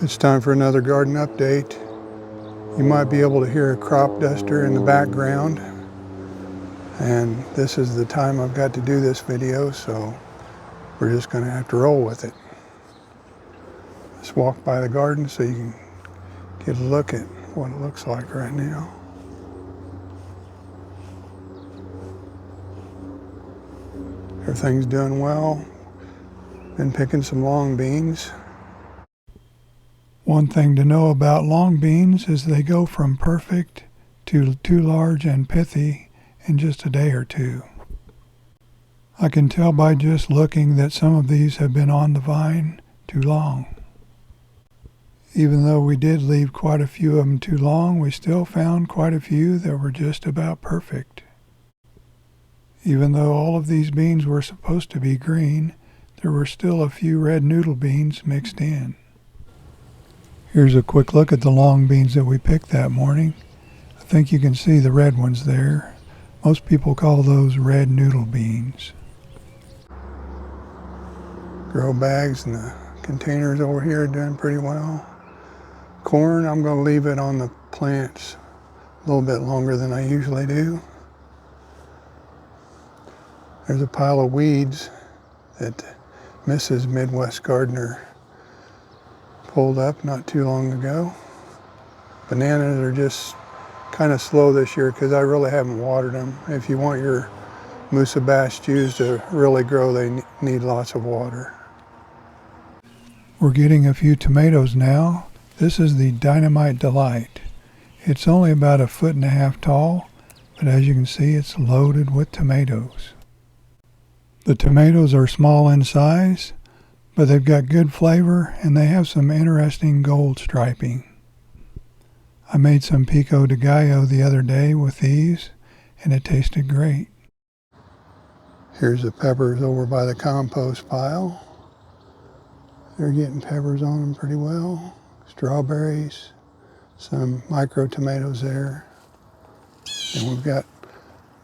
It's time for another garden update. You might be able to hear a crop duster in the background, and this is the time I've got to do this video, so we're just going to have to roll with it. Let's walk by the garden so you can get a look at what it looks like right now. Everything's doing well. Been picking some long beans. One thing to know about long beans is they go from perfect to too large and pithy in just a day or two. I can tell by just looking that some of these have been on the vine too long. Even though we did leave quite a few of them too long, we still found quite a few that were just about perfect. Even though all of these beans were supposed to be green, there were still a few red noodle beans mixed in. Here's a quick look at the long beans that we picked that morning. I think you can see the red ones there. Most people call those red noodle beans. Grow bags and the containers over here are doing pretty well. Corn, I'm going to leave it on the plants a little bit longer than I usually do. There's a pile of weeds that Mrs. Midwest Gardener pulled up not too long ago. Bananas are just kind of slow this year because I really haven't watered them. If you want your musabash stews to really grow, they need lots of water. We're getting a few tomatoes now. This is the Dynamite Delight. It's only about 1.5 feet tall, but as you can see, it's loaded with tomatoes. The tomatoes are small in size, but they've got good flavor and they have some interesting gold striping. I made some pico de gallo the other day with these, and it tasted great. Here's the peppers over by the compost pile. They're getting peppers on them pretty well. Strawberries, some micro tomatoes there. And we've got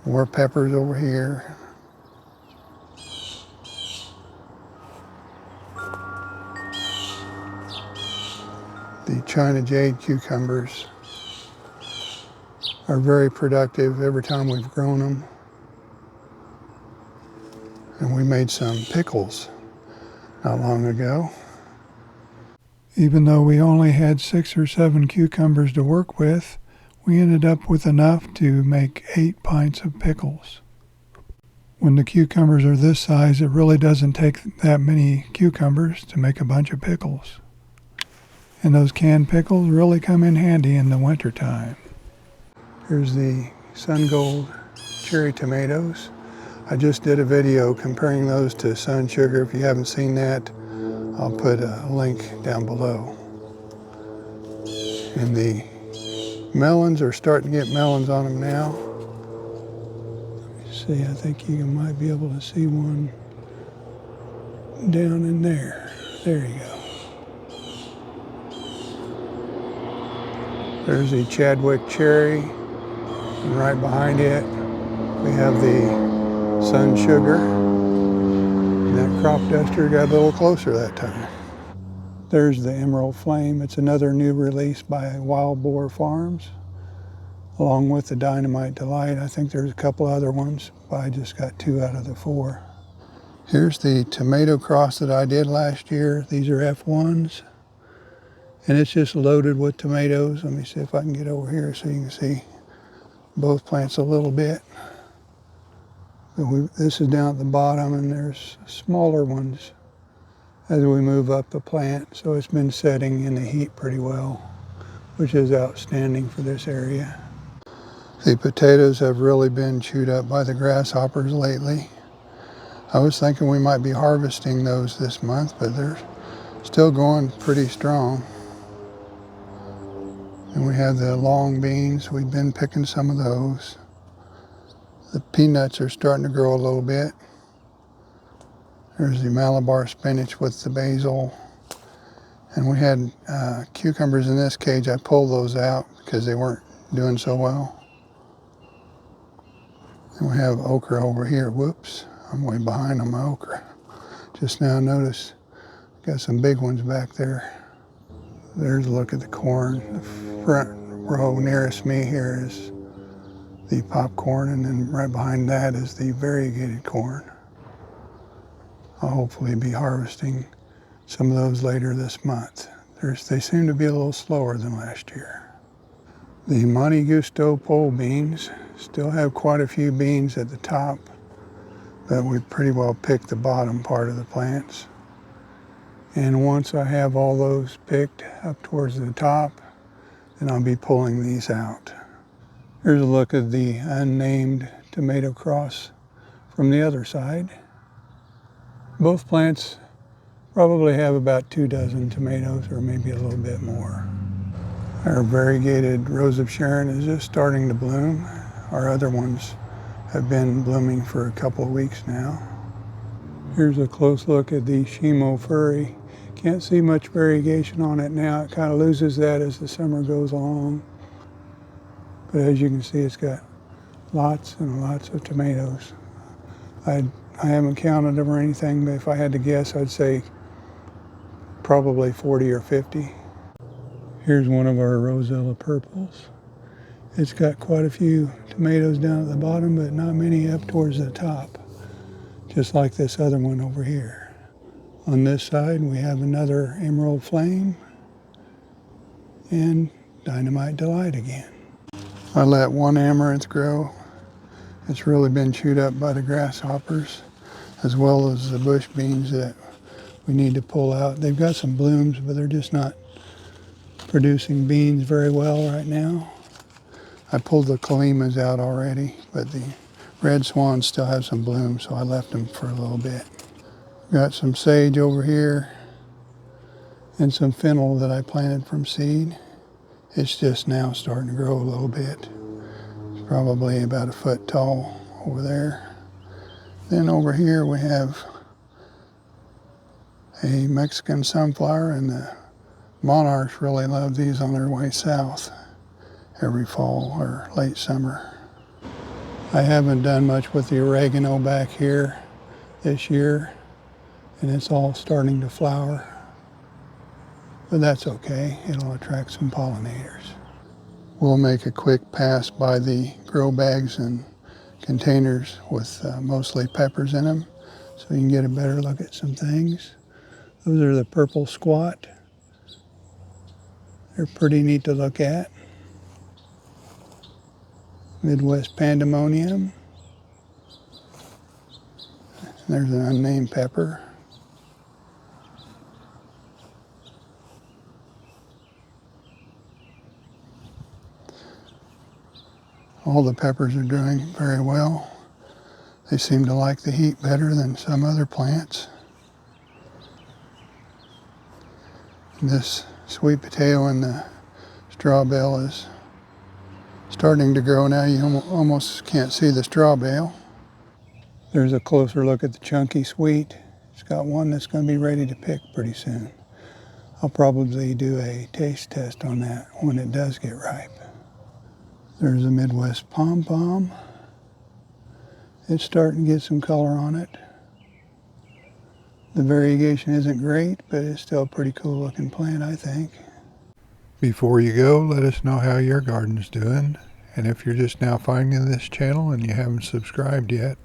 more peppers over here. The China Jade cucumbers are very productive every time we've grown them. And we made some pickles not long ago. Even though we only had 6 or 7 cucumbers to work with, we ended up with enough to make 8 pints of pickles. When the cucumbers are this size, it really doesn't take that many cucumbers to make a bunch of pickles. And those canned pickles really come in handy in the wintertime. Here's the Sun Gold cherry tomatoes. I just did a video comparing those to Sun Sugar. If you haven't seen that, I'll put a link down below. And the melons are starting to get melons on them now. Let me see, I think you might be able to see one down in there. There you go. There's the Chadwick cherry, and right behind it we have the Sun Sugar. And that crop duster got a little closer that time. There's the Emerald Flame. It's another new release by Wild Boar Farms, along with the Dynamite Delight. I think there's a couple other ones, but I just got 2 out of the 4. Here's the tomato cross that I did last year. These are F1s. And it's just loaded with tomatoes. Let me see if I can get over here so you can see both plants a little bit. This is down at the bottom, and there's smaller ones as we move up the plant. So it's been setting in the heat pretty well, which is outstanding for this area. The potatoes have really been chewed up by the grasshoppers lately. I was thinking we might be harvesting those this month, but they're still going pretty strong. And we have the long beans. We've been picking some of those. The peanuts are starting to grow a little bit. There's the Malabar spinach with the basil. And we had cucumbers in this cage. I pulled those out because they weren't doing so well. And we have okra over here. Whoops, I'm way behind on my okra. Just now noticed, got some big ones back there. There's a look at the corn. The front row nearest me here is the popcorn, and then right behind that is the variegated corn. I'll hopefully be harvesting some of those later this month. They seem to be a little slower than last year. The Monte Gusto pole beans still have quite a few beans at the top, but we pretty well picked the bottom part of the plants. And once I have all those picked up towards the top, then I'll be pulling these out. Here's a look at the unnamed tomato cross from the other side. Both plants probably have about 2 dozen tomatoes, or maybe a little bit more. Our variegated Rose of Sharon is just starting to bloom. Our other ones have been blooming for a couple of weeks now. Here's a close look at the Shimo Furry. Can't see much variegation on it now. It kind of loses that as the summer goes along. But as you can see, it's got lots and lots of tomatoes. I haven't counted them or anything, but if I had to guess, I'd say probably 40 or 50. Here's one of our Rosella purples. It's got quite a few tomatoes down at the bottom, but not many up towards the top, just like this other one over here. On this side, we have another Emerald Flame and Dynamite Delight again. I let one amaranth grow. It's really been chewed up by the grasshoppers, as well as the bush beans that we need to pull out. They've got some blooms, but they're just not producing beans very well right now. I pulled the Kalimas out already, but the red swans still have some blooms, so I left them for a little bit. Got some sage over here and some fennel that I planted from seed. It's just now starting to grow a little bit. It's probably about 1 foot tall over there. Then over here we have a Mexican sunflower, and the monarchs really love these on their way south every fall or late summer. I haven't done much with the oregano back here this year, and it's all starting to flower, but that's okay. It'll attract some pollinators. We'll make a quick pass by the grow bags and containers with mostly peppers in them, so you can get a better look at some things. Those are the purple squat. They're pretty neat to look at. Midwest Pandemonium. There's an unnamed pepper. All the peppers are doing very well. They seem to like the heat better than some other plants. This sweet potato and the straw bale is starting to grow now. You almost can't see the straw bale. There's a closer look at the chunky sweet. It's got one that's going to be ready to pick pretty soon. I'll probably do a taste test on that when it does get ripe. There's a Midwest pom-pom. It's starting to get some color on it. The variegation isn't great, but it's still a pretty cool looking plant, I think. Before you go, let us know how your garden's doing. And if you're just now finding this channel and you haven't subscribed yet,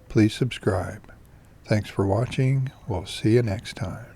please subscribe. Thanks for watching. We'll see you next time.